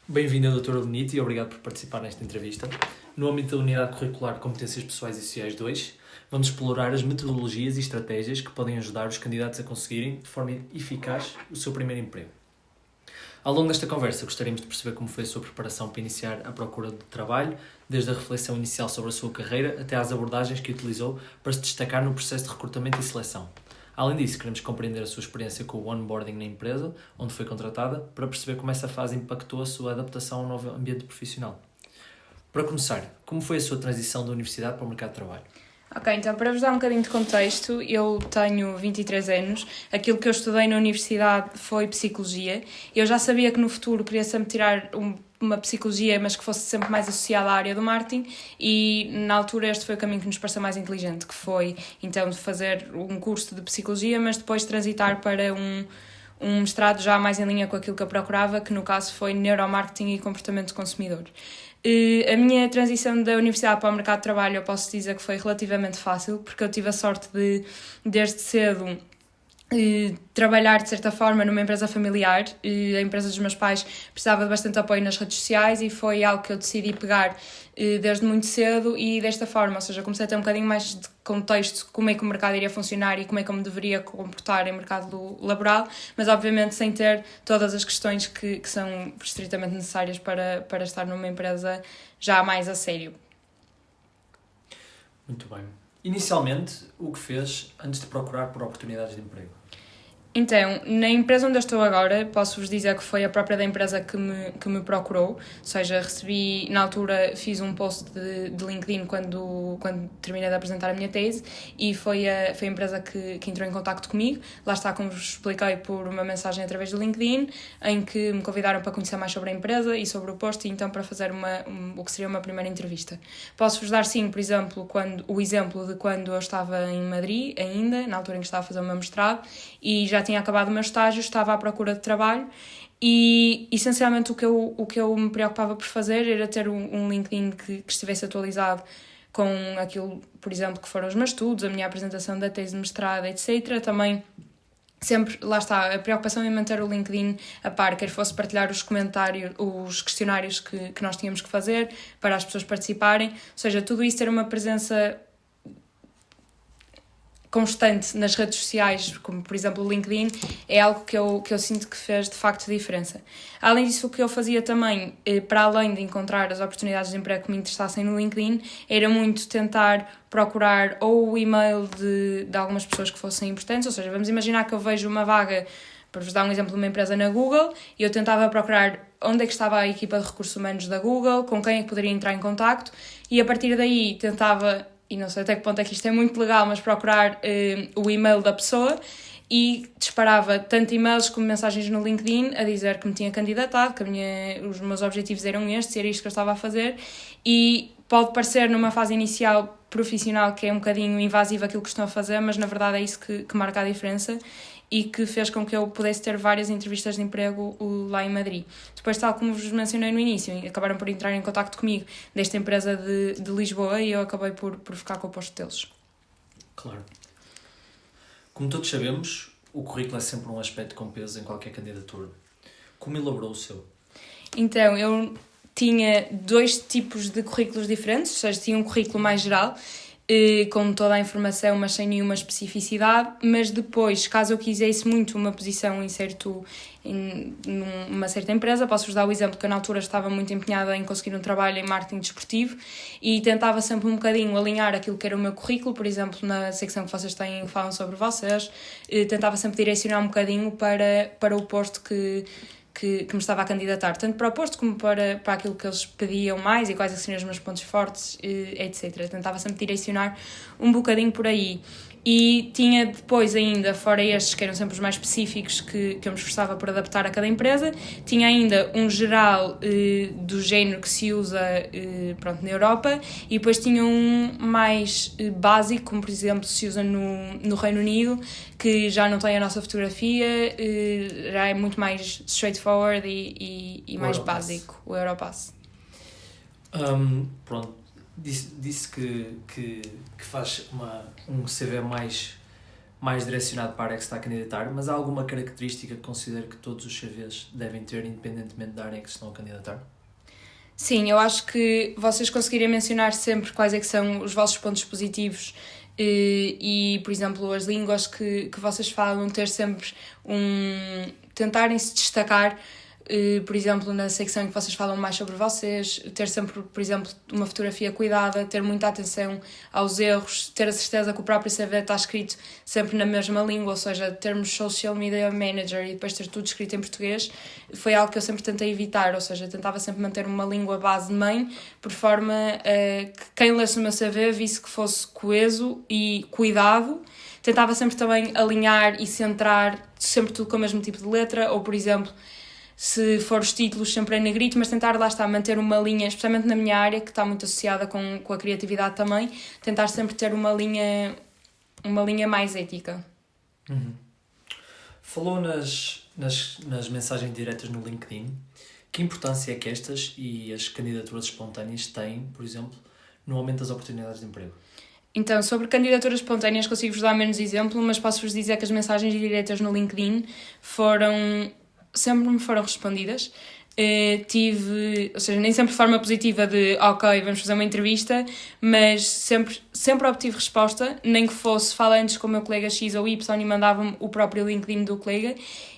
Bem-vindo, Dra. Benito, e obrigado por participar nesta entrevista. No âmbito da Unidade Curricular de Competências Pessoais e Sociais 2, vamos explorar as metodologias e estratégias que podem ajudar os candidatos a conseguirem, de forma eficaz, o seu primeiro emprego. Ao longo desta conversa, gostaríamos de perceber como foi a sua preparação para iniciar a procura de trabalho, desde a reflexão inicial sobre a sua carreira até às abordagens que utilizou para se destacar no processo de recrutamento e seleção. Além disso, queremos compreender a sua experiência com o onboarding na empresa, onde foi contratada, para perceber como essa fase impactou a sua adaptação ao novo ambiente profissional. Para começar, como foi a sua transição da universidade para o mercado de trabalho? Ok, então para vos dar um bocadinho de contexto, eu tenho 23 anos, aquilo que eu estudei na universidade foi Psicologia. Eu já sabia que no futuro queria sempre tirar uma Psicologia, mas que fosse sempre mais associada à área do marketing, e na altura este foi o caminho que nos pareceu mais inteligente, que foi então de fazer um curso de Psicologia, mas depois transitar para um mestrado já mais em linha com aquilo que eu procurava, que no caso foi Neuromarketing e Comportamento do Consumidor. A minha transição da universidade para o mercado de trabalho eu posso dizer que foi relativamente fácil, porque eu tive a sorte de, desde cedo, trabalhar de certa forma numa empresa familiar. A empresa dos meus pais precisava de bastante apoio nas redes sociais e foi algo que eu decidi pegar desde muito cedo, e desta forma, ou seja, comecei a ter um bocadinho mais de contexto como é que o mercado iria funcionar e como é que eu me deveria comportar em mercado laboral, mas obviamente sem ter todas as questões que são estritamente necessárias para estar numa empresa já mais a sério. Muito bem. Inicialmente, o que fez antes de procurar por oportunidades de emprego? Então, na empresa onde eu estou agora, posso-vos dizer que foi a própria da empresa que me procurou, ou seja, recebi, na altura fiz um post de LinkedIn quando terminei de apresentar a minha tese, e foi a empresa que entrou em contacto comigo. Lá está, como vos expliquei, por uma mensagem através do LinkedIn, em que me convidaram para conhecer mais sobre a empresa e sobre o posto, e então para fazer o que seria uma primeira entrevista. Posso-vos dar, sim, por exemplo, o exemplo de quando eu estava em Madrid ainda, na altura em que estava a fazer o meu mestrado, e já tinha acabado o meu estágio, estava à procura de trabalho, e essencialmente o que eu me preocupava por fazer era ter um LinkedIn que estivesse atualizado com aquilo, por exemplo, que foram os meus estudos, a minha apresentação da tese de mestrado, etc. Também sempre, lá está, a preocupação em manter o LinkedIn a par, quer fosse partilhar os questionários que nós tínhamos que fazer para as pessoas participarem, ou seja, tudo isso ter uma presença constante nas redes sociais, como por exemplo o LinkedIn, é algo que eu sinto que fez de facto diferença. Além disso, o que eu fazia também, para além de encontrar as oportunidades de emprego que me interessassem no LinkedIn, era muito tentar procurar ou o e-mail de algumas pessoas que fossem importantes, ou seja, vamos imaginar que eu vejo uma vaga, para vos dar um exemplo, de uma empresa na Google, e eu tentava procurar onde é que estava a equipa de recursos humanos da Google, com quem é que poderia entrar em contacto, e a partir daí tentava, e não sei até que ponto é que isto é muito legal, mas procurar o e-mail da pessoa, e disparava tanto e-mails como mensagens no LinkedIn a dizer que me tinha candidatado, que os meus objetivos eram estes, era isto que eu estava a fazer, e pode parecer numa fase inicial profissional que é um bocadinho invasivo aquilo que estão a fazer, mas na verdade é isso que marca a diferença, e que fez com que eu pudesse ter várias entrevistas de emprego lá em Madrid. Depois, tal como vos mencionei no início, acabaram por entrar em contacto comigo desta empresa de Lisboa, e eu acabei por ficar com o posto deles. Claro. Como todos sabemos, o currículo é sempre um aspecto com peso em qualquer candidatura. Como elaborou o seu? Então, eu tinha 2 tipos de currículos diferentes, ou seja, tinha um currículo mais geral, com toda a informação, mas sem nenhuma especificidade, mas depois, caso eu quisesse muito uma posição numa certa empresa, posso-vos dar o exemplo que eu na altura estava muito empenhada em conseguir um trabalho em marketing desportivo, e tentava sempre um bocadinho alinhar aquilo que era o meu currículo, por exemplo, na secção que vocês têm, falam sobre vocês, tentava sempre direcionar um bocadinho para o posto que me estava a candidatar, tanto para o posto como para aquilo que eles pediam mais e quais seriam os meus pontos fortes, etc. Tentava sempre direcionar um bocadinho por aí. E tinha depois ainda, fora estes que eram sempre os mais específicos que eu me esforçava por adaptar a cada empresa, tinha ainda um geral do género que se usa na Europa, e depois tinha um mais básico, como por exemplo se usa no Reino Unido, que já não tem a nossa fotografia, já é muito mais straightforward e mais básico, o Europass. Disse que faz um CV mais mais direcionado para a área que se está a candidatar, mas há alguma característica que considero que todos os CVs devem ter, independentemente da área em que se estão a candidatar? Sim, eu acho que vocês conseguirem mencionar sempre quais é que são os vossos pontos positivos e por exemplo, as línguas que vocês falam, ter sempre tentarem se destacar, por exemplo, na secção em que vocês falam mais sobre vocês, ter sempre, por exemplo, uma fotografia cuidada, ter muita atenção aos erros, ter a certeza que o próprio CV está escrito sempre na mesma língua, ou seja, termos social media manager e depois ter tudo escrito em português, foi algo que eu sempre tentei evitar, ou seja, tentava sempre manter uma língua base mãe, por forma que quem lesse o meu CV visse que fosse coeso e cuidado. Tentava sempre também alinhar e centrar sempre tudo com o mesmo tipo de letra, ou por exemplo, se for os títulos sempre em negrito, mas tentar lá está, manter uma linha, especialmente na minha área, que está muito associada com a criatividade também, tentar sempre ter uma linha mais ética. Uhum. Falou nas mensagens diretas no LinkedIn. Que importância é que estas e as candidaturas espontâneas têm, por exemplo, no aumento das oportunidades de emprego? Então, sobre candidaturas espontâneas, consigo-vos dar menos exemplo, mas posso-vos dizer que as mensagens diretas no LinkedIn sempre me foram respondidas. Ou seja, nem sempre de forma positiva de ok, vamos fazer uma entrevista, mas sempre obtive resposta, nem que fosse fala antes com o meu colega X ou Y e mandava-me o próprio LinkedIn do colega.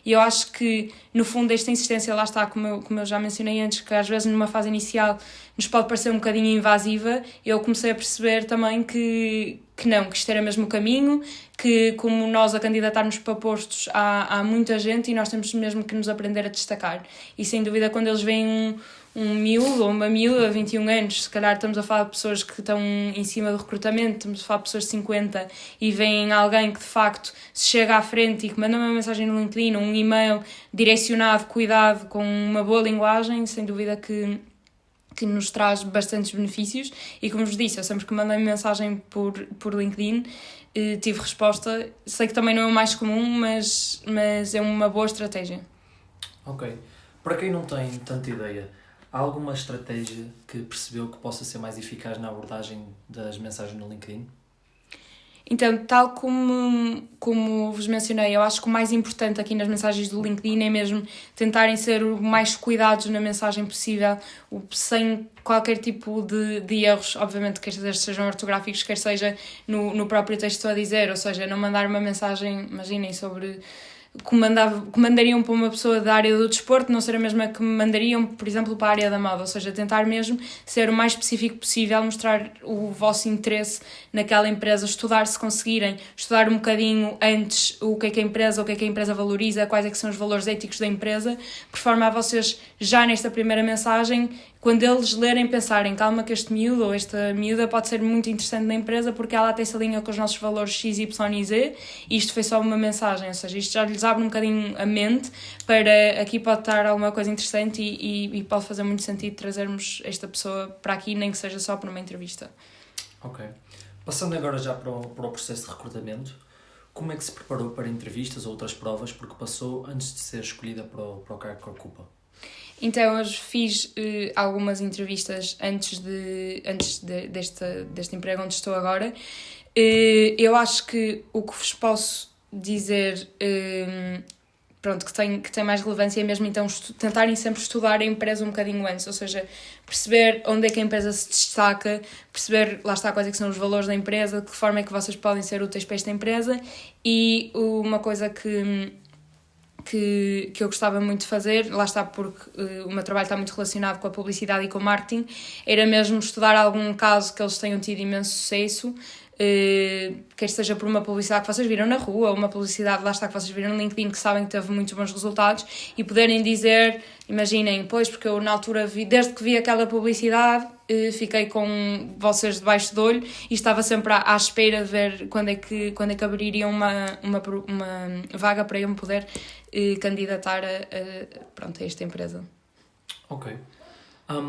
E eu acho que, no fundo, esta insistência, lá está, como eu já mencionei antes, que às vezes numa fase inicial nos pode parecer um bocadinho invasiva, eu comecei a perceber também que não, que isto era mesmo o caminho, que como nós a candidatarmos para postos há muita gente e nós temos mesmo que nos aprender a destacar. E sem dúvida quando eles veem um miúdo ou uma miúda de 21 anos, se calhar estamos a falar de pessoas que estão em cima do recrutamento, estamos a falar de pessoas de 50 e veem alguém que de facto se chega à frente e que manda uma mensagem no LinkedIn ou um e-mail direcionado, cuidado, com uma boa linguagem, sem dúvida que nos traz bastantes benefícios e como vos disse, eu sempre que mandei mensagem por LinkedIn tive resposta. Sei que também não é o mais comum, mas é uma boa estratégia. Ok. Para quem não tem tanta ideia, há alguma estratégia que percebeu que possa ser mais eficaz na abordagem das mensagens no LinkedIn? Então, tal como vos mencionei, eu acho que o mais importante aqui nas mensagens do LinkedIn é mesmo tentarem ser o mais cuidados na mensagem possível, sem qualquer tipo de erros, obviamente, quer sejam ortográficos, quer seja no próprio texto a dizer, ou seja, não mandar uma mensagem, imaginem, sobre que mandariam para uma pessoa da área do desporto não ser a mesma que me mandariam, por exemplo, para a área da moda, ou seja, tentar mesmo ser o mais específico possível, mostrar o vosso interesse naquela empresa, estudar se conseguirem, estudar um bocadinho antes o que é a empresa valoriza, quais é que são os valores éticos da empresa, por forma a vocês, já nesta primeira mensagem, quando eles lerem, pensarem, calma que este miúdo ou esta miúda pode ser muito interessante na empresa porque ela até se alinha com os nossos valores X, Y e Z, e isto foi só uma mensagem, ou seja, isto já lhes abre um bocadinho a mente para aqui pode estar alguma coisa interessante e pode fazer muito sentido trazermos esta pessoa para aqui, nem que seja só para uma entrevista. Ok. Passando agora já para o processo de recrutamento, como é que se preparou para entrevistas ou outras provas porque passou antes de ser escolhida para o cargo que ocupa? Então, eu fiz algumas entrevistas antes deste emprego onde estou agora. Eu acho que o que vos posso dizer que tem mais relevância é mesmo então tentarem sempre estudar a empresa um bocadinho antes, ou seja, perceber onde é que a empresa se destaca, perceber, lá está, quais é que são os valores da empresa, de que forma é que vocês podem ser úteis para esta empresa. E uma coisa que eu gostava muito de fazer, lá está porque o meu trabalho está muito relacionado com a publicidade e com o marketing, era mesmo estudar algum caso que eles tenham tido imenso sucesso, quer seja por uma publicidade que vocês viram na rua, ou uma publicidade, lá está, que vocês viram no LinkedIn, que sabem que teve muitos bons resultados, e poderem dizer, imaginem, pois, porque eu na altura, desde que vi aquela publicidade, fiquei com vocês debaixo do olho e estava sempre à espera de ver quando é que abriria uma vaga para eu me poder candidatar a esta empresa. Ok.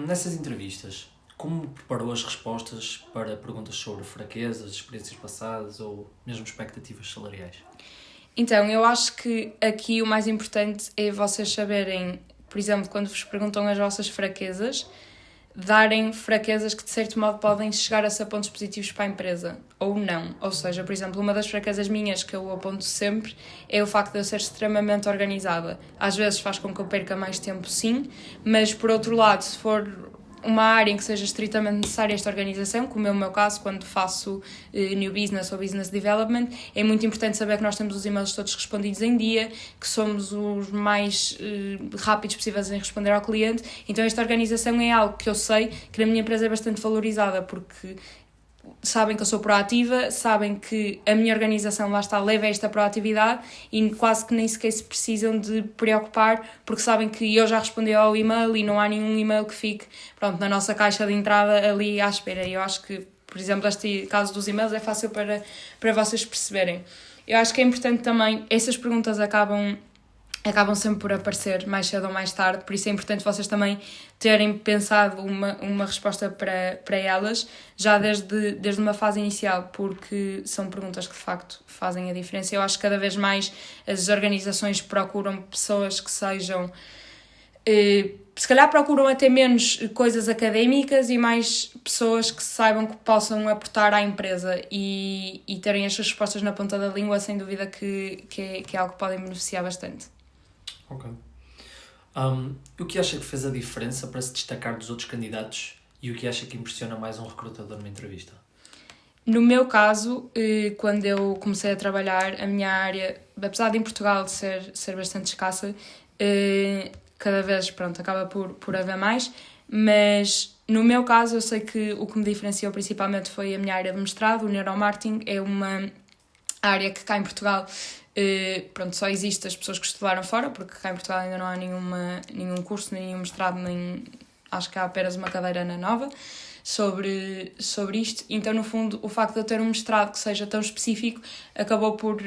Nessas entrevistas, como preparou as respostas para perguntas sobre fraquezas, experiências passadas ou mesmo expectativas salariais? Então, eu acho que aqui o mais importante é vocês saberem, por exemplo, quando vos perguntam as vossas fraquezas, darem fraquezas que de certo modo podem chegar a ser pontos positivos para a empresa, ou não. Ou seja, por exemplo, uma das fraquezas minhas que eu aponto sempre é o facto de eu ser extremamente organizada. Às vezes faz com que eu perca mais tempo, sim, mas por outro lado, se for uma área em que seja estritamente necessária esta organização, como é o meu caso quando faço new business ou business development, é muito importante saber que nós temos os e-mails todos respondidos em dia, que somos os mais rápidos possíveis em responder ao cliente. Então esta organização é algo que eu sei que na minha empresa é bastante valorizada, porque sabem que eu sou proativa, sabem que a minha organização, lá está, leva a esta proatividade e quase que nem sequer se precisam de preocupar, porque sabem que eu já respondi ao e-mail e não há nenhum e-mail que fique, pronto, na nossa caixa de entrada ali à espera. E eu acho que, por exemplo, este caso dos e-mails é fácil para vocês perceberem. Eu acho que é importante também, essas perguntas acabam sempre por aparecer mais cedo ou mais tarde, por isso é importante vocês também terem pensado uma resposta para elas, já desde uma fase inicial, porque são perguntas que de facto fazem a diferença. Eu acho que cada vez mais as organizações procuram pessoas que sejam... se calhar procuram até menos coisas académicas e mais pessoas que saibam que possam aportar à empresa e terem estas respostas na ponta da língua, sem dúvida que é algo que podem beneficiar bastante. Ok. O que acha que fez a diferença para se destacar dos outros candidatos e o que acha que impressiona mais um recrutador numa entrevista? No meu caso, quando eu comecei a trabalhar, a minha área, apesar de em Portugal ser bastante escassa, cada vez, pronto, acaba por haver mais, mas no meu caso eu sei que o que me diferenciou principalmente foi a minha área de mestrado. O neuromarketing é uma área que cá em Portugal pronto, só existe as pessoas que estudaram fora, porque cá em Portugal ainda não há nenhum curso, nenhum mestrado, nem acho que há apenas uma cadeira na Nova sobre isto. Então, no fundo, o facto de eu ter um mestrado que seja tão específico acabou por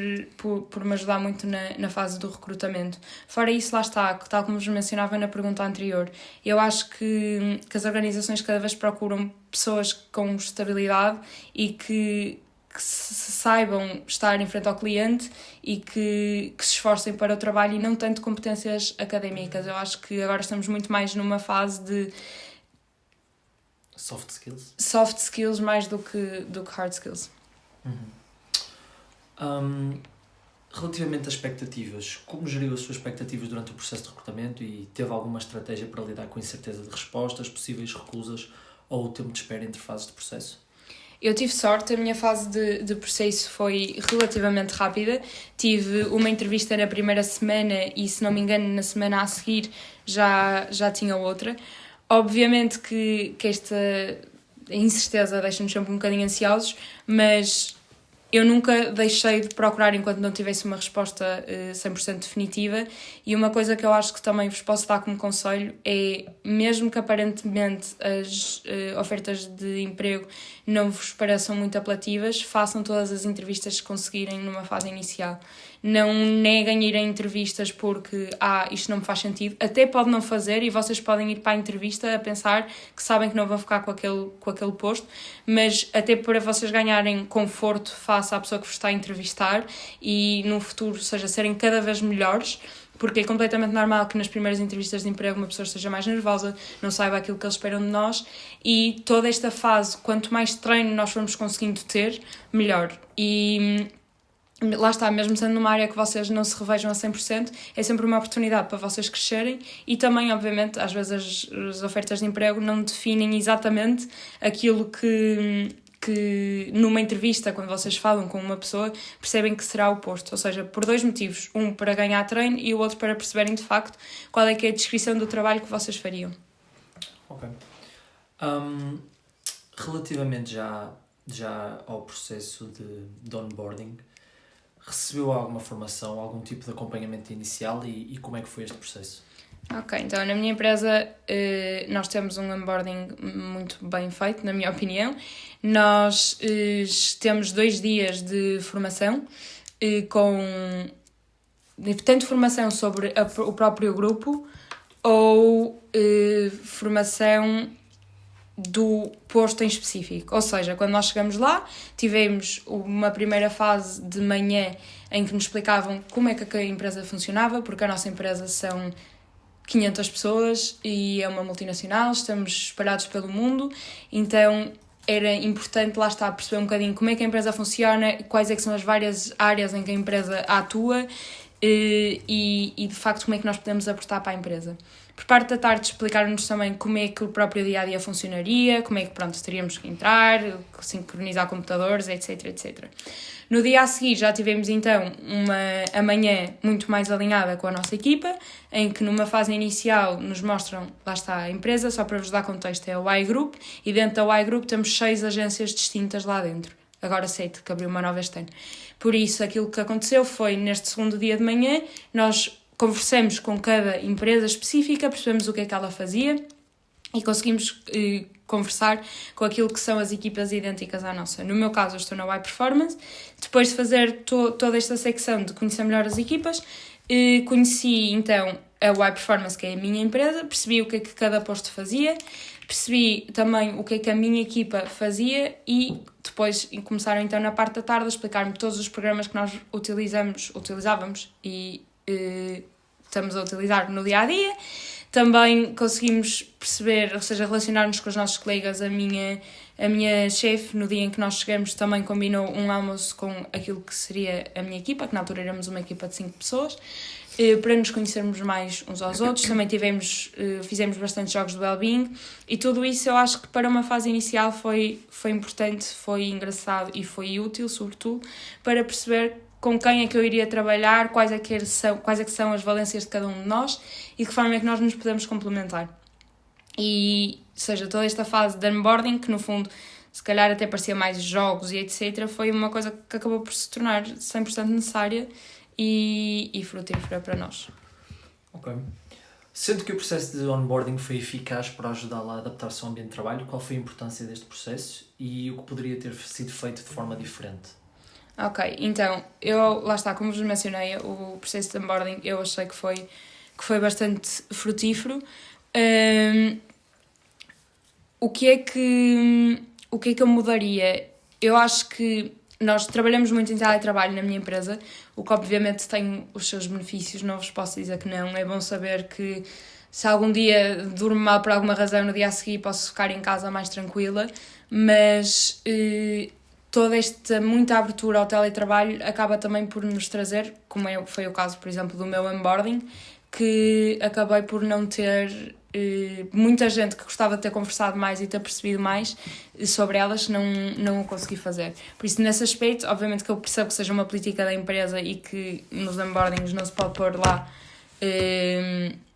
me ajudar muito na fase do recrutamento. Fora isso, lá está, tal como vos mencionava na pergunta anterior, eu acho que as organizações cada vez procuram pessoas com estabilidade e que saibam estar em frente ao cliente e que se esforcem para o trabalho e não tanto competências académicas. Eu acho que agora estamos muito mais numa fase de soft skills mais do que hard skills. Relativamente às expectativas, como geriu as suas expectativas durante o processo de recrutamento e teve alguma estratégia para lidar com a incerteza de respostas, possíveis recusas ou o tempo de espera entre fases de processo? Eu tive sorte, a minha fase de processo foi relativamente rápida. Tive uma entrevista na primeira semana e, se não me engano, na semana a seguir já tinha outra. Obviamente que esta incerteza deixa-nos sempre um bocadinho ansiosos, mas eu nunca deixei de procurar enquanto não tivesse uma resposta 100% definitiva. E uma coisa que eu acho que também vos posso dar como conselho é, mesmo que aparentemente as ofertas de emprego não vos pareçam muito apelativas, façam todas as entrevistas que conseguirem numa fase inicial. Não neguem ir a entrevistas porque isto não me faz sentido. Até pode não fazer e vocês podem ir para a entrevista a pensar que sabem que não vão ficar com aquele posto, mas até para vocês ganharem conforto face à pessoa que vos está a entrevistar e no futuro, ou seja, serem cada vez melhores, porque é completamente normal que nas primeiras entrevistas de emprego uma pessoa esteja mais nervosa, não saiba aquilo que eles esperam de nós, e toda esta fase, quanto mais treino nós formos conseguindo ter, melhor. E lá está, mesmo sendo numa área que vocês não se revejam a 100%, é sempre uma oportunidade para vocês crescerem e também, obviamente, às vezes as ofertas de emprego não definem exatamente aquilo que numa entrevista, quando vocês falam com uma pessoa, percebem que será o posto. Ou seja, por dois motivos. Um, para ganhar treino e o outro para perceberem, de facto, qual é que é a descrição do trabalho que vocês fariam. Ok. Relativamente já ao processo de onboarding, recebeu alguma formação, algum tipo de acompanhamento inicial e como é que foi este processo? Ok, então na minha empresa nós temos um onboarding muito bem feito, na minha opinião. Nós temos 2 dias de formação, com tanto formação sobre o próprio grupo ou formação do posto em específico. Ou seja, quando nós chegamos lá, tivemos uma primeira fase de manhã em que nos explicavam como é que a empresa funcionava, porque a nossa empresa são 500 pessoas e é uma multinacional, estamos espalhados pelo mundo, então era importante, lá está, perceber um bocadinho como é que a empresa funciona, quais é que são as várias áreas em que a empresa atua e de facto como é que nós podemos aportar para a empresa. Por parte da tarde explicaram-nos também como é que o próprio dia-a-dia funcionaria, como é que teríamos que entrar, sincronizar computadores, etc, etc. No dia a seguir já tivemos então uma manhã muito mais alinhada com a nossa equipa, em que numa fase inicial nos mostram, lá está a empresa, só para vos dar contexto, é o Y-Group, e dentro da Y-Group temos 6 agências distintas lá dentro. Agora 7, que abriu uma nova este ano. Por isso, aquilo que aconteceu foi, neste segundo dia de manhã, nós conversamos com cada empresa específica, percebemos o que é que ela fazia e conseguimos conversar com aquilo que são as equipas idênticas à nossa. No meu caso, eu estou na Y Performance. Depois de fazer toda esta secção de conhecer melhor as equipas, conheci então a Y Performance, que é a minha empresa, percebi o que é que cada posto fazia, percebi também o que é que a minha equipa fazia e depois começaram então na parte da tarde a explicar-me todos os programas que nós utilizávamos e estamos a utilizar no dia-a-dia. Também conseguimos perceber, ou seja, relacionar-nos com os nossos colegas. A minha chefe, no dia em que nós chegamos, também combinou um almoço com aquilo que seria a minha equipa, que na altura éramos uma equipa de 5 pessoas, para nos conhecermos mais uns aos outros. Também fizemos bastante jogos de well-being e tudo isso eu acho que para uma fase inicial foi importante, foi engraçado e foi útil, sobretudo, para perceber com quem é que eu iria trabalhar, quais é que são as valências de cada um de nós e de que forma é que nós nos podemos complementar. E, seja, toda esta fase de onboarding, que no fundo, se calhar até parecia mais jogos e etc., foi uma coisa que acabou por se tornar 100% necessária e frutífera para nós. Ok. Sendo que o processo de onboarding foi eficaz para ajudá-la a adaptar-se ao ambiente de trabalho, qual foi a importância deste processo e o que poderia ter sido feito de forma diferente? Ok, então, lá está, como vos mencionei, o processo de onboarding eu achei que foi bastante frutífero. O que é que eu mudaria? Eu acho que nós trabalhamos muito em teletrabalho na minha empresa, o que obviamente tem os seus benefícios, não vos posso dizer que não. É bom saber que se algum dia durmo mal por alguma razão, no dia a seguir posso ficar em casa mais tranquila, mas toda esta muita abertura ao teletrabalho acaba também por nos trazer, como foi o caso, por exemplo, do meu onboarding, que acabei por não ter muita gente que gostava de ter conversado mais e ter percebido mais sobre elas, não o consegui fazer. Por isso, nesse aspecto, obviamente que eu percebo que seja uma política da empresa e que nos onboardings não se pode pôr lá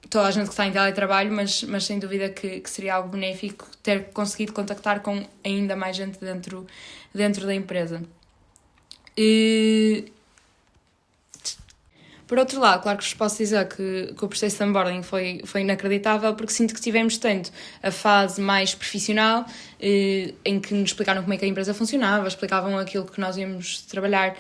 toda a gente que está em teletrabalho, mas sem dúvida que seria algo benéfico ter conseguido contactar com ainda mais gente dentro da empresa. Por outro lado, claro que vos posso dizer que o processo de onboarding foi inacreditável, porque sinto que tivemos tanto a fase mais profissional, em que nos explicaram como é que a empresa funcionava, explicavam aquilo que nós íamos trabalhar,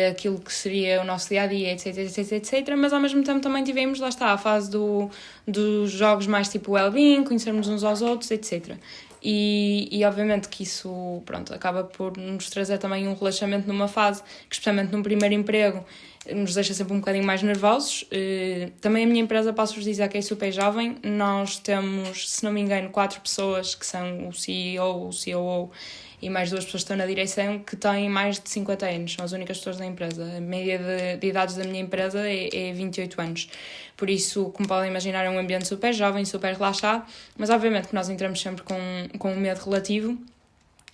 aquilo que seria o nosso dia-a-dia, etc, etc, etc, mas ao mesmo tempo também tivemos, lá está, a fase dos jogos mais tipo well-being, conhecermos uns aos outros, etc. E obviamente que isso, pronto, acaba por nos trazer também um relaxamento numa fase que, especialmente num primeiro emprego, nos deixa sempre um bocadinho mais nervosos. Também a minha empresa, posso-vos dizer que é super jovem. Nós temos, se não me engano, 4 pessoas que são o CEO, o COO e mais 2 pessoas que estão na direção que têm mais de 50 anos. São as únicas pessoas da empresa. A média de idades da minha empresa é 28 anos. Por isso, como podem imaginar, é um ambiente super jovem, super relaxado, mas obviamente que nós entramos sempre com um medo relativo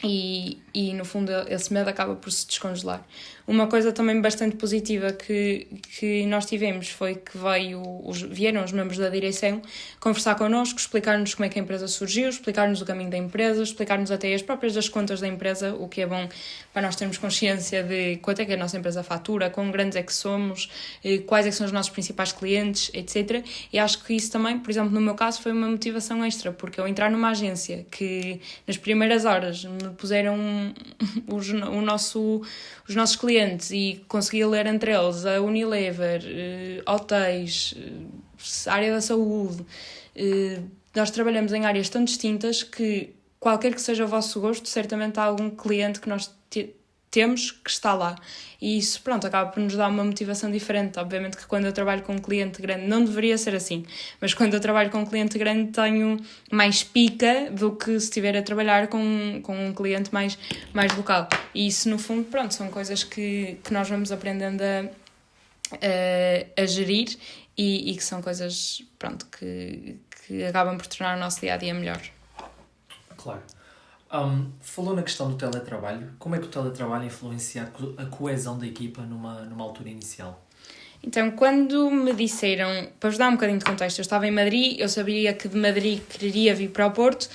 e no fundo esse medo acaba por se descongelar. Uma coisa também bastante positiva que nós tivemos foi que vieram os membros da direção conversar connosco, explicar-nos como é que a empresa surgiu, explicar-nos o caminho da empresa, explicar-nos até as próprias das contas da empresa, o que é bom para nós termos consciência de quanto é que a nossa empresa fatura, quão grandes é que somos, quais é que são os nossos principais clientes, etc. E acho que isso também, por exemplo, no meu caso, foi uma motivação extra, porque eu entrar numa agência que nas primeiras horas me puseram os nossos clientes e conseguia ler entre eles a Unilever, hotéis, área da saúde. Nós trabalhamos em áreas tão distintas que qualquer que seja o vosso gosto, certamente há algum cliente que nós temos que está lá. E isso, pronto, acaba por nos dar uma motivação diferente. Obviamente que quando eu trabalho com um cliente grande não deveria ser assim, mas quando eu trabalho com um cliente grande tenho mais pica do que se estiver a trabalhar com um cliente mais local. E isso, no fundo, pronto, são coisas que nós vamos aprendendo a gerir e que são coisas, pronto, que acabam por tornar o nosso dia-a-dia melhor. Claro. Falou na questão do teletrabalho. Como é que o teletrabalho influencia a coesão da equipa numa altura inicial? Então, quando me disseram, para vos dar um bocadinho de contexto, eu estava em Madrid, eu sabia que de Madrid queria vir para o Porto,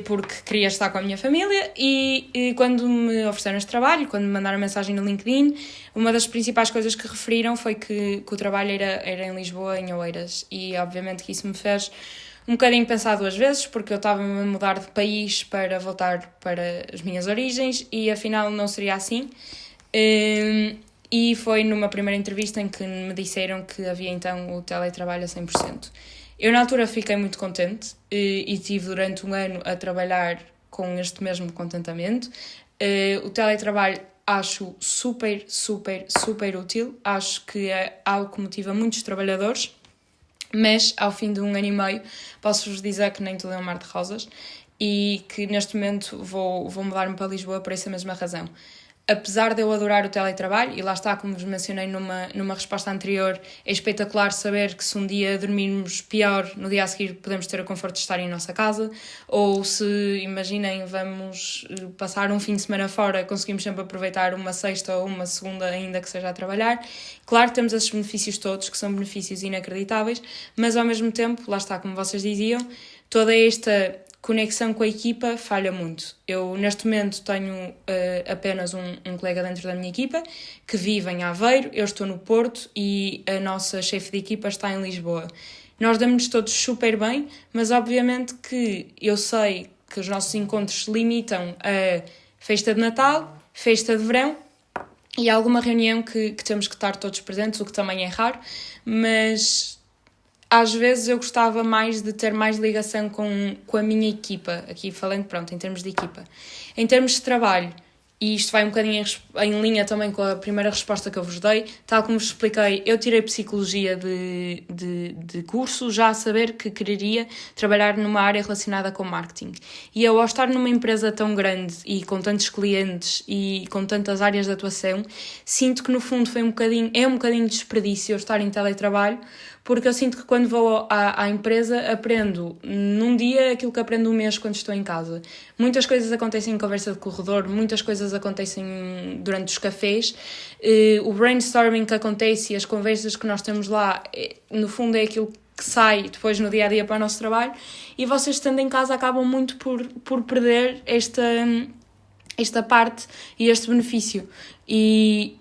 porque queria estar com a minha família, e quando me ofereceram este trabalho, quando me mandaram mensagem no LinkedIn, uma das principais coisas que referiram foi que o trabalho era em Lisboa, em Oeiras, e obviamente que isso me fez um bocadinho pensar duas vezes, porque eu estava-me a mudar de país para voltar para as minhas origens, e afinal não seria assim. E foi numa primeira entrevista em que me disseram que havia então o teletrabalho a 100%. Eu na altura fiquei muito contente e tive durante um ano a trabalhar com este mesmo contentamento. O teletrabalho acho super, super, super útil. Acho que é algo que motiva muitos trabalhadores, mas ao fim de um ano e meio posso-vos dizer que nem tudo é um mar de rosas e que neste momento vou mudar-me para Lisboa por essa mesma razão. Apesar de eu adorar o teletrabalho, e lá está, como vos mencionei numa resposta anterior, é espetacular saber que se um dia dormirmos pior, no dia a seguir podemos ter o conforto de estar em nossa casa, ou se, imaginem, vamos passar um fim de semana fora, conseguimos sempre aproveitar uma sexta ou uma segunda, ainda que seja a trabalhar. Claro, temos esses benefícios todos, que são benefícios inacreditáveis, mas ao mesmo tempo, lá está, como vocês diziam, toda esta conexão com a equipa falha muito. Eu, neste momento, tenho apenas um colega dentro da minha equipa que vive em Aveiro, eu estou no Porto e a nossa chefe de equipa está em Lisboa. Nós damos-nos todos super bem, mas obviamente que eu sei que os nossos encontros se limitam a festa de Natal, festa de verão e alguma reunião que temos que estar todos presentes, o que também é raro, mas às vezes eu gostava mais de ter mais ligação com a minha equipa, aqui falando, pronto, em termos de equipa. Em termos de trabalho, e isto vai um bocadinho em linha também com a primeira resposta que eu vos dei, tal como vos expliquei, eu tirei Psicologia de curso, já a saber que quereria trabalhar numa área relacionada com marketing. E eu, ao estar numa empresa tão grande e com tantos clientes e com tantas áreas de atuação, sinto que no fundo é um bocadinho desperdício eu estar em teletrabalho, porque eu sinto que quando vou à empresa aprendo num dia aquilo que aprendo um mês quando estou em casa. Muitas coisas acontecem em conversa de corredor, muitas coisas acontecem durante os cafés, o brainstorming que acontece e as conversas que nós temos lá, no fundo é aquilo que sai depois no dia-a-dia para o nosso trabalho, e vocês estando em casa acabam muito por perder esta parte e este benefício. E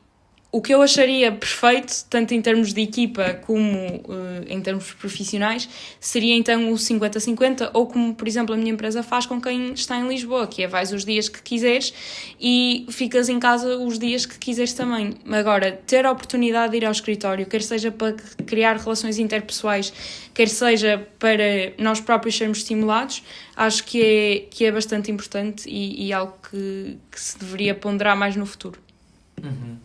o que eu acharia perfeito, tanto em termos de equipa como em termos profissionais, seria então o 50-50, ou como, por exemplo, a minha empresa faz com quem está em Lisboa, que é vais os dias que quiseres e ficas em casa os dias que quiseres também. Agora, ter a oportunidade de ir ao escritório, quer seja para criar relações interpessoais, quer seja para nós próprios sermos estimulados, acho que é bastante importante e algo que se deveria ponderar mais no futuro. Uhum.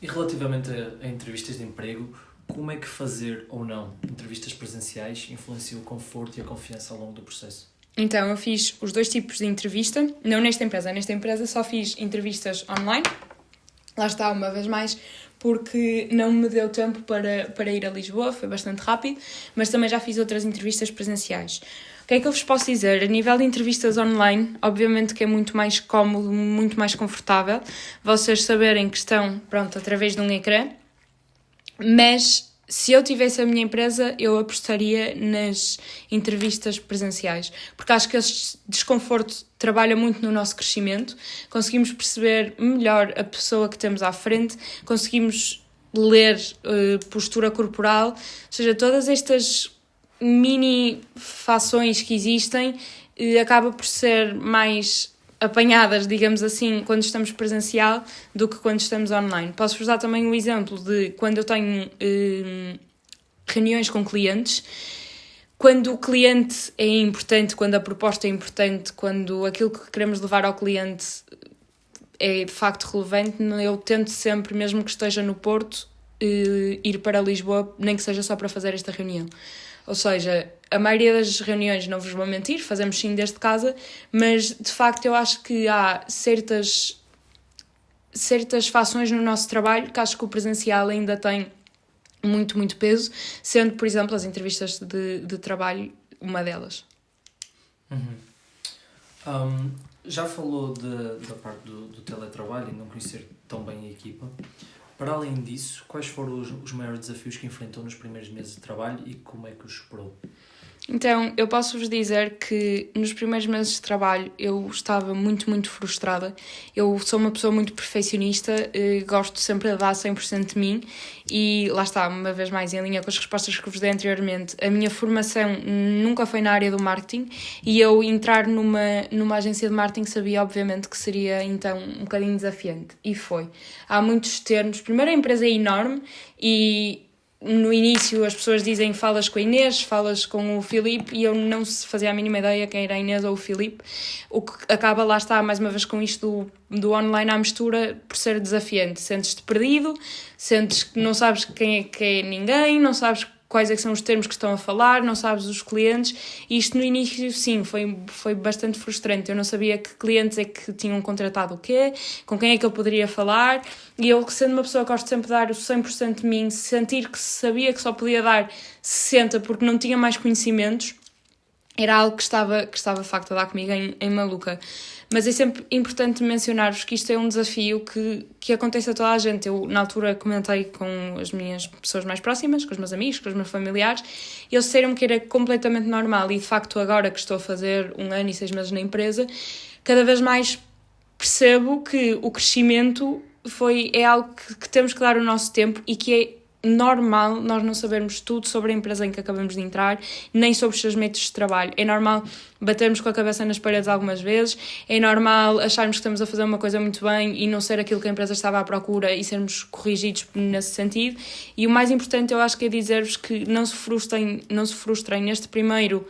E relativamente a entrevistas de emprego, como é que fazer ou não entrevistas presenciais influencia o conforto e a confiança ao longo do processo? Então, eu fiz os dois tipos de entrevista, não nesta empresa só fiz entrevistas online, lá está, uma vez mais, porque não me deu tempo para ir a Lisboa, foi bastante rápido, mas também já fiz outras entrevistas presenciais. O que é que eu vos posso dizer? A nível de entrevistas online, obviamente que é muito mais cómodo, muito mais confortável vocês saberem que estão, pronto, através de um ecrã, mas se eu tivesse a minha empresa, eu apostaria nas entrevistas presenciais, porque acho que esse desconforto trabalha muito no nosso crescimento, conseguimos perceber melhor a pessoa que temos à frente, conseguimos ler postura corporal, ou seja, todas estas mini fações que existem acaba por ser mais apanhadas, digamos assim, quando estamos presencial do que quando estamos online. Posso-vos dar também um exemplo de quando eu tenho reuniões com clientes, quando o cliente é importante, quando a proposta é importante, quando aquilo que queremos levar ao cliente é de facto relevante. Eu tento sempre, mesmo que esteja no Porto, ir para Lisboa, nem que seja só para fazer esta reunião. Ou seja, a maioria das reuniões, não vos vou mentir, fazemos sim desde casa, mas de facto eu acho que há certas fações no nosso trabalho que acho que o presencial ainda tem muito, muito peso, sendo, por exemplo, as entrevistas de trabalho uma delas. Já falou da parte do teletrabalho e não conhecer tão bem a equipa. Para além disso, quais foram os maiores desafios que enfrentou nos primeiros meses de trabalho e como é que os superou? Então, eu posso-vos dizer que nos primeiros meses de trabalho eu estava muito, muito frustrada. Eu sou uma pessoa muito perfeccionista, gosto sempre de dar 100% de mim e lá está, uma vez mais em linha com as respostas que vos dei anteriormente, a minha formação nunca foi na área do marketing e eu entrar numa agência de marketing sabia obviamente que seria então um bocadinho desafiante e foi. Há muitos termos, primeiro a empresa é enorme e no início as pessoas dizem falas com a Inês, falas com o Filipe e eu não fazia a mínima ideia quem era a Inês ou o Filipe, o que acaba, lá está, mais uma vez com isto do online à mistura, por ser desafiante. Sentes-te perdido, sentes que não sabes quem é ninguém, não sabes quais é que são os termos que estão a falar, não sabes os clientes, e isto no início sim, foi bastante frustrante. Eu não sabia que clientes é que tinham contratado o quê, com quem é que eu poderia falar, e eu, sendo uma pessoa que gosto sempre de dar o 100% de mim, sentir que sabia que só podia dar 60% porque não tinha mais conhecimentos, era algo que estava de facto a dar comigo em maluca. Mas é sempre importante mencionar-vos que isto é um desafio que acontece a toda a gente. Eu, na altura, comentei com as minhas pessoas mais próximas, com os meus amigos, com os meus familiares, e eles disseram-me que era completamente normal. E, de facto, agora que estou a fazer 1 ano e 6 meses na empresa, cada vez mais percebo que o crescimento é algo que temos que dar o nosso tempo e que é normal nós não sabermos tudo sobre a empresa em que acabamos de entrar, nem sobre os seus métodos de trabalho. É normal batermos com a cabeça nas paredes algumas vezes, é normal acharmos que estamos a fazer uma coisa muito bem e não ser aquilo que a empresa estava à procura e sermos corrigidos nesse sentido. E o mais importante eu acho que é dizer-vos que não se frustrem neste primeiro.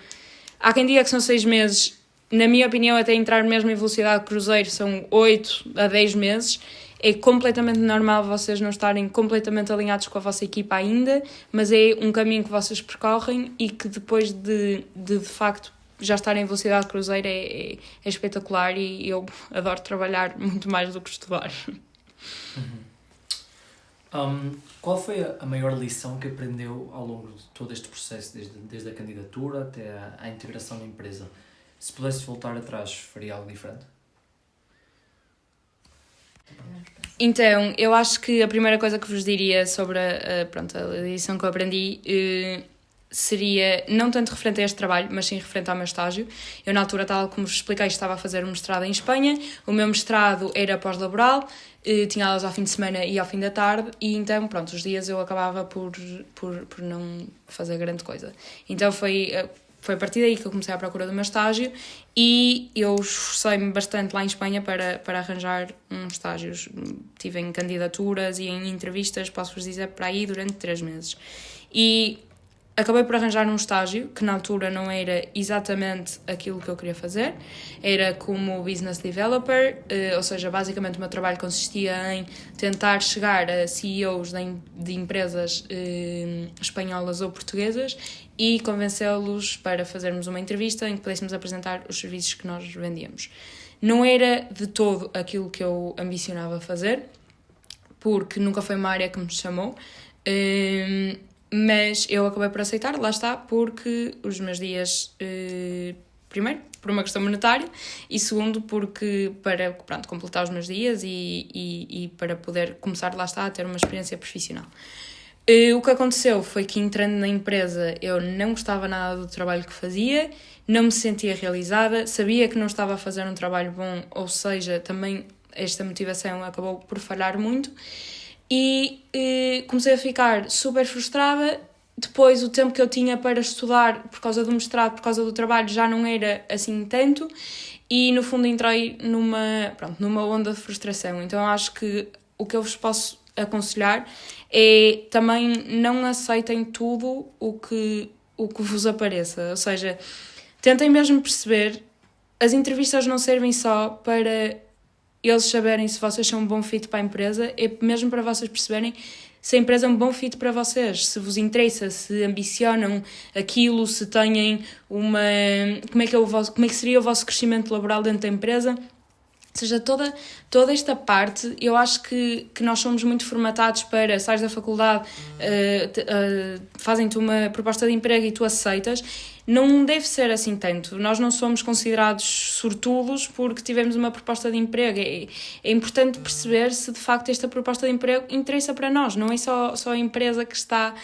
Há quem diga que são 6 meses, na minha opinião até entrar mesmo em velocidade cruzeiro são 8 a 10 meses. É completamente normal vocês não estarem completamente alinhados com a vossa equipa ainda, mas é um caminho que vocês percorrem e que depois de facto já estarem em velocidade cruzeiro é espetacular e eu adoro trabalhar muito mais do que estudar. Qual foi a maior lição que aprendeu ao longo de todo este processo, desde a candidatura até à integração na empresa? Se pudesse voltar atrás, faria algo diferente? Então, eu acho que a primeira coisa que vos diria sobre a lição que eu aprendi seria não tanto referente a este trabalho, mas sim referente ao meu estágio. Eu, na altura, tal como vos expliquei, estava a fazer um mestrado em Espanha. O meu mestrado era pós-laboral, tinha aulas ao fim de semana e ao fim da tarde, e então, pronto, os dias eu acabava por não fazer grande coisa. Então foi a partir daí que eu comecei à procura do meu estágio e eu esforcei-me bastante lá em Espanha para arranjar uns estágios. Estive em candidaturas e em entrevistas, posso-vos dizer, para aí durante 3 meses. E acabei por arranjar um estágio que na altura não era exatamente aquilo que eu queria fazer. Era como business developer, ou seja, basicamente o meu trabalho consistia em tentar chegar a CEOs de empresas espanholas ou portuguesas e convencê-los para fazermos uma entrevista em que pudéssemos apresentar os serviços que nós vendíamos. Não era de todo aquilo que eu ambicionava fazer, porque nunca foi uma área que me chamou, mas eu acabei por aceitar, lá está, porque os meus dias, primeiro, por uma questão monetária, e segundo, porque para completar os meus dias e para poder começar, lá está, a ter uma experiência profissional. O que aconteceu foi que, entrando na empresa, eu não gostava nada do trabalho que fazia, não me sentia realizada, sabia que não estava a fazer um trabalho bom, ou seja, também esta motivação acabou por falhar muito, e comecei a ficar super frustrada. Depois, o tempo que eu tinha para estudar, por causa do mestrado, por causa do trabalho, já não era assim tanto, e no fundo entrei numa onda de frustração. Então acho que o que eu vos posso aconselhar é também não aceitem tudo o que vos apareça, ou seja, tentem mesmo perceber, as entrevistas não servem só para eles saberem se vocês são um bom fit para a empresa, é mesmo para vocês perceberem se a empresa é um bom fit para vocês, se vos interessa, se ambicionam aquilo, se têm uma... como é que seria o vosso crescimento laboral dentro da empresa. Ou seja, toda esta parte, eu acho que nós somos muito formatados para, sais da faculdade, fazem-te uma proposta de emprego e tu aceitas. Não deve ser assim tanto. Nós não somos considerados sortudos porque tivemos uma proposta de emprego. É importante perceber se de facto esta proposta de emprego interessa para nós. Não é só a empresa que está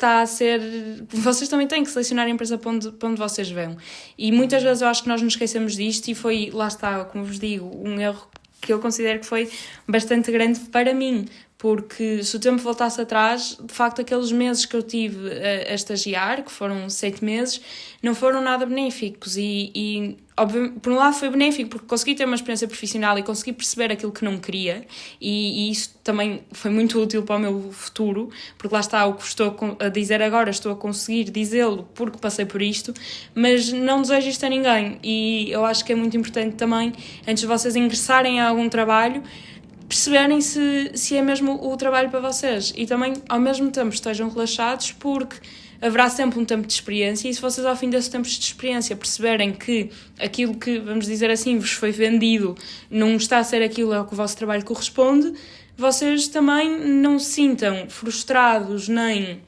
a ser... Vocês também têm que selecionar a empresa para onde vocês vão. E muitas vezes eu acho que nós nos esquecemos disto e foi, lá está, como vos digo, um erro que eu considero que foi bastante grande para mim. Porque se o tempo voltasse atrás, de facto aqueles meses que eu tive a estagiar, que foram 7 meses, não foram nada benéficos e obviamente, por um lado foi benéfico porque consegui ter uma experiência profissional e consegui perceber aquilo que não queria e isso também foi muito útil para o meu futuro, porque lá está o que estou a dizer agora, estou a conseguir dizê-lo porque passei por isto, mas não desejo isto a ninguém e eu acho que é muito importante também, antes de vocês ingressarem a algum trabalho, perceberem se é mesmo o trabalho para vocês e também ao mesmo tempo estejam relaxados porque haverá sempre um tempo de experiência e se vocês ao fim desses tempos de experiência perceberem que aquilo que, vamos dizer assim, vos foi vendido não está a ser aquilo ao que o vosso trabalho corresponde, vocês também não se sintam frustrados nem...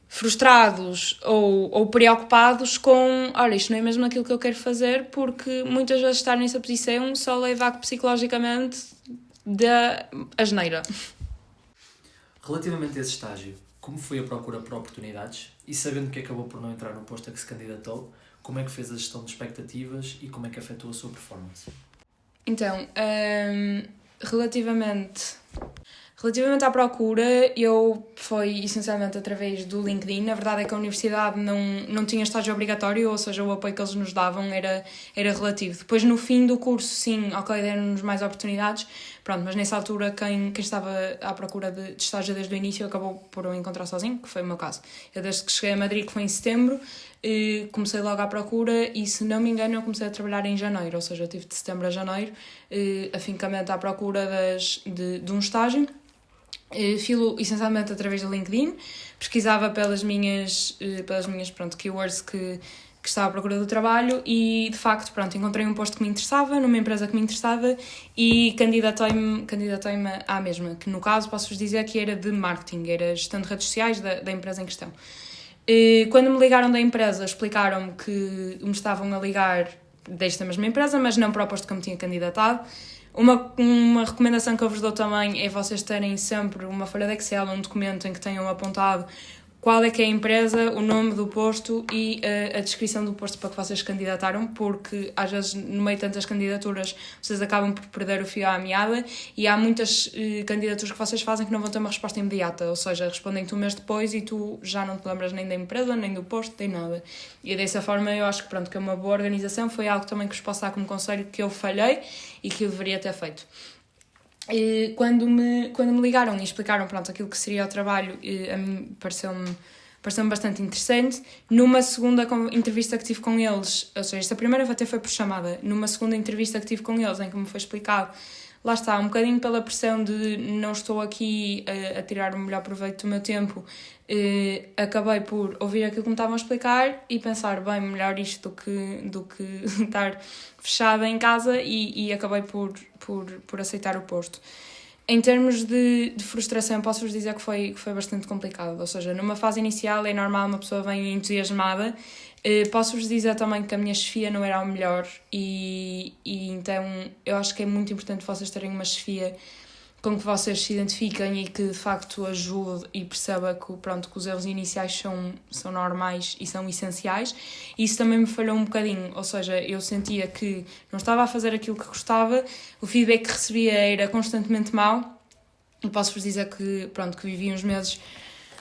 frustrados ou preocupados com, olha, isto não é mesmo aquilo que eu quero fazer, porque muitas vezes estar nessa posição só leva psicologicamente da asneira. Relativamente a esse estágio, como foi a procura por oportunidades e sabendo que acabou por não entrar no posto a que se candidatou, como é que fez a gestão de expectativas e como é que afetou a sua performance? Então, relativamente à procura, foi essencialmente através do LinkedIn. Na verdade é que a universidade não tinha estágio obrigatório, ou seja, o apoio que eles nos davam era relativo. Depois, no fim do curso, sim, ok, deram-nos mais oportunidades, pronto, mas nessa altura quem estava à procura de estágio desde o início acabou por o encontrar sozinho, que foi o meu caso. Eu desde que cheguei a Madrid, que foi em setembro, comecei logo à procura e, se não me engano, eu comecei a trabalhar em janeiro, ou seja, eu tive de setembro a janeiro, afincamente à procura de um estágio. Filo essencialmente através do LinkedIn, pesquisava pelas minhas keywords que estava à procura do trabalho e, de facto, encontrei um posto que me interessava, numa empresa que me interessava e candidatei-me à mesma, que no caso posso-vos dizer que era de marketing, era gestão de redes sociais da empresa em questão. Quando me ligaram da empresa, explicaram-me que me estavam a ligar desta mesma empresa, mas não para o posto que eu me tinha candidatado. Uma recomendação que eu vos dou também é vocês terem sempre uma folha de Excel, um documento em que tenham apontado qual é que é a empresa, o nome do posto e a descrição do posto para que vocês candidataram, porque às vezes no meio de tantas candidaturas vocês acabam por perder o fio à meada e há muitas candidaturas que vocês fazem que não vão ter uma resposta imediata, ou seja, respondem-te um mês depois e tu já não te lembras nem da empresa, nem do posto, nem nada. E dessa forma eu acho que é uma boa organização, foi algo também que vos posso dar como conselho que eu falhei e que eu deveria ter feito. E quando me ligaram e explicaram aquilo que seria o trabalho, a mim pareceu-me bastante interessante. Numa segunda entrevista que tive com eles, ou seja, esta primeira até foi por chamada, numa segunda entrevista que tive com eles em que me foi explicado, lá está, um bocadinho pela pressão de não estou aqui a tirar o melhor proveito do meu tempo, acabei por ouvir aquilo que me estavam a explicar e pensar, bem, melhor isto do que estar fechada em casa e acabei por aceitar o posto. Em termos de frustração, posso-vos dizer que foi bastante complicado, ou seja, numa fase inicial é normal uma pessoa vem entusiasmada. Posso-vos dizer também que a minha chefia não era a melhor e então eu acho que é muito importante vocês terem uma chefia com que vocês se identifiquem e que de facto ajude e perceba que os erros iniciais são normais e são essenciais. Isso também me falhou um bocadinho, ou seja, eu sentia que não estava a fazer aquilo que gostava, o feedback que recebia era constantemente mau e posso-vos dizer que vivi uns meses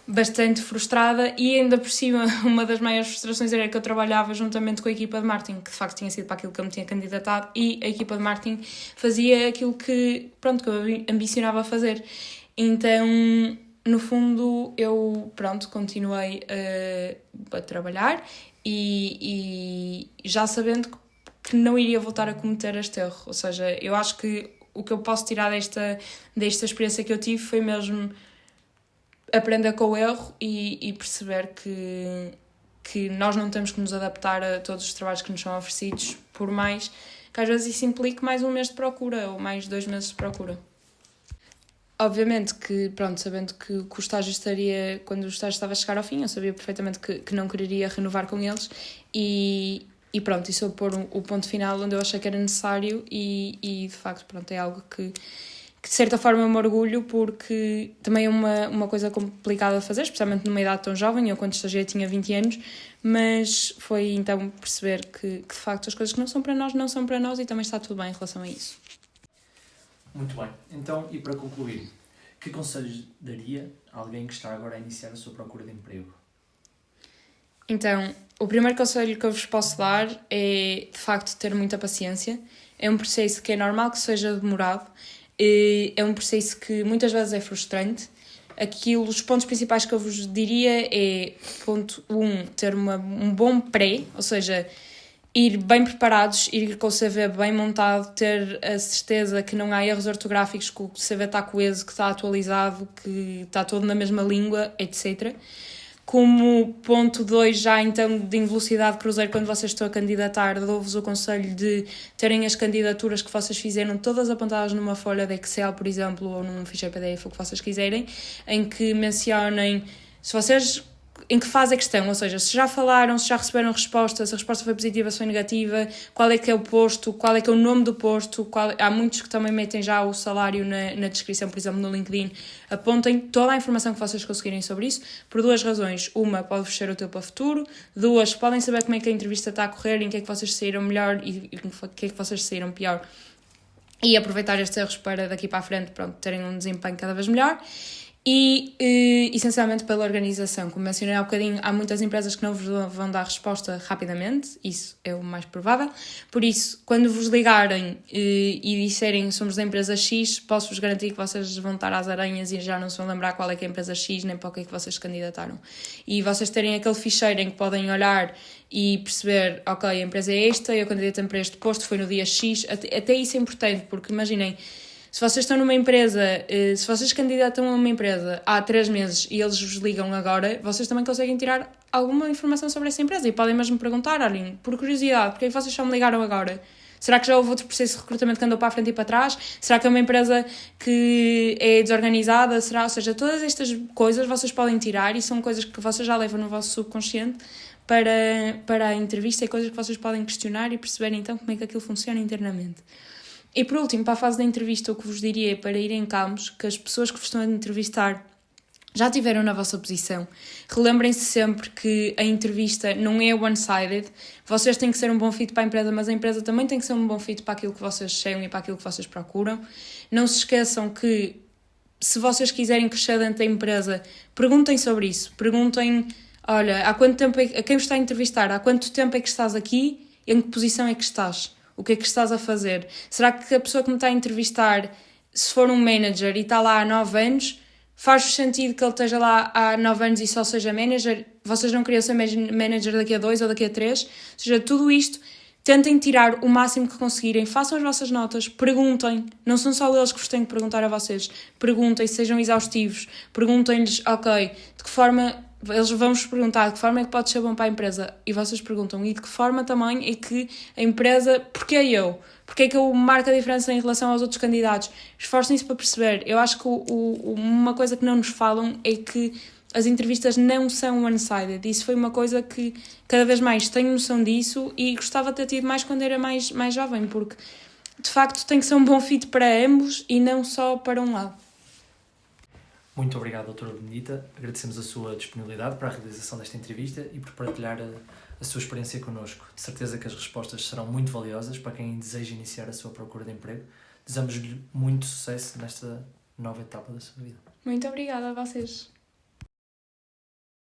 bastante frustrada e ainda por cima uma das maiores frustrações era que eu trabalhava juntamente com a equipa de marketing, que de facto tinha sido para aquilo que eu me tinha candidatado e a equipa de marketing fazia aquilo que eu ambicionava fazer. Então, no fundo, eu continuei a trabalhar e já sabendo que que não iria voltar a cometer este erro. Ou seja, eu acho que o que eu posso tirar desta experiência que eu tive foi mesmo aprender com o erro e perceber que nós não temos que nos adaptar a todos os trabalhos que nos são oferecidos, por mais que às vezes isso implique mais um mês de procura ou mais 2 meses de procura. Obviamente que, pronto, sabendo que o estágio estaria, quando o estágio estava a chegar ao fim, eu sabia perfeitamente que não quereria renovar com eles e pronto, isso eu pôr o ponto final onde eu achei que era necessário e de facto, pronto, é algo que de certa forma eu me orgulho porque também é uma coisa complicada de fazer, especialmente numa idade tão jovem, eu quando estagiei tinha 20 anos, mas foi então perceber que de facto as coisas que não são para nós e também está tudo bem em relação a isso. Muito bem. Então, e para concluir, que conselhos daria a alguém que está agora a iniciar a sua procura de emprego? Então, o primeiro conselho que eu vos posso dar é, de facto, ter muita paciência. É um processo que é normal que seja demorado, é um processo que muitas vezes é frustrante. Os pontos principais que eu vos diria é, ponto 1, ter um bom pré, ou seja, ir bem preparados, ir com o CV bem montado, ter a certeza que não há erros ortográficos, que o CV está coeso, que está atualizado, que está todo na mesma língua, etc. Como ponto 2, já então de velocidade cruzeiro, quando vocês estão a candidatar, dou-vos o conselho de terem as candidaturas que vocês fizeram todas apontadas numa folha de Excel, por exemplo, ou num ficheiro PDF, o que vocês quiserem, em que mencionem se vocês em que fase é que estão, ou seja, se já falaram, se já receberam resposta, se a resposta foi positiva, se foi negativa, qual é que é o posto, qual é que é o nome do posto, há muitos que também metem já o salário na descrição, por exemplo, no LinkedIn, apontem toda a informação que vocês conseguirem sobre isso, por 2 razões. Uma, pode-vos ser útil para o futuro. 2, podem saber como é que a entrevista está a correr, em que é que vocês saíram melhor e em que é que vocês saíram pior. E aproveitar estes erros para daqui para a frente, pronto, terem um desempenho cada vez melhor. E, essencialmente, pela organização. Como mencionei há bocadinho, há muitas empresas que não vos vão dar resposta rapidamente, isso é o mais provável. Por isso, quando vos ligarem e disserem somos da empresa X, posso-vos garantir que vocês vão estar às aranhas e já não se vão lembrar qual é que é a empresa X, nem para o que é que vocês se candidataram. E vocês terem aquele ficheiro em que podem olhar e perceber, ok, a empresa é esta, eu candidatei-me para este posto, foi no dia X, até isso é importante, porque imaginem, se vocês estão numa empresa, se vocês candidatam a uma empresa há 3 meses e eles vos ligam agora, vocês também conseguem tirar alguma informação sobre essa empresa e podem mesmo perguntar, olhem, por curiosidade, porque é que vocês só me ligaram agora? Será que já houve outro processo de recrutamento que andou para a frente e para trás? Será que é uma empresa que é desorganizada? Ou seja, todas estas coisas vocês podem tirar e são coisas que vocês já levam no vosso subconsciente para a entrevista e coisas que vocês podem questionar e perceber então como é que aquilo funciona internamente. E por último, para a fase da entrevista, o que vos diria é para irem calmos, que as pessoas que vos estão a entrevistar já estiveram na vossa posição. Relembrem-se sempre que a entrevista não é one-sided, vocês têm que ser um bom fit para a empresa, mas a empresa também tem que ser um bom fit para aquilo que vocês chegam e para aquilo que vocês procuram. Não se esqueçam que, se vocês quiserem crescer dentro da empresa, perguntem sobre isso. Perguntem, olha, há quanto tempo a quem vos está a entrevistar, há quanto tempo é que estás aqui e em que posição é que estás? O que é que estás a fazer? Será que a pessoa que me está a entrevistar, se for um manager e está lá há 9 anos, faz-vos sentido que ele esteja lá há 9 anos e só seja manager? Vocês não queriam ser manager daqui a 2 ou daqui a 3? Ou seja, tudo isto, tentem tirar o máximo que conseguirem, façam as vossas notas, perguntem. Não são só eles que vos têm que perguntar a vocês. Perguntem, sejam exaustivos. Perguntem-lhes, ok, de que forma... Eles vão-vos perguntar de que forma é que pode ser bom para a empresa e vocês perguntam e de que forma também é que a empresa, porque eu? Porque é que eu marco a diferença em relação aos outros candidatos? Esforcem-se para perceber. Eu acho que uma coisa que não nos falam é que as entrevistas não são one-sided. Isso foi uma coisa que cada vez mais tenho noção disso e gostava de ter tido mais quando era mais jovem, porque de facto tem que ser um bom fit para ambos e não só para um lado. Muito obrigado, doutora Benedita. Agradecemos a sua disponibilidade para a realização desta entrevista e por partilhar a sua experiência connosco. De certeza que as respostas serão muito valiosas para quem deseja iniciar a sua procura de emprego. Desejamos-lhe muito sucesso nesta nova etapa da sua vida. Muito obrigada a vocês.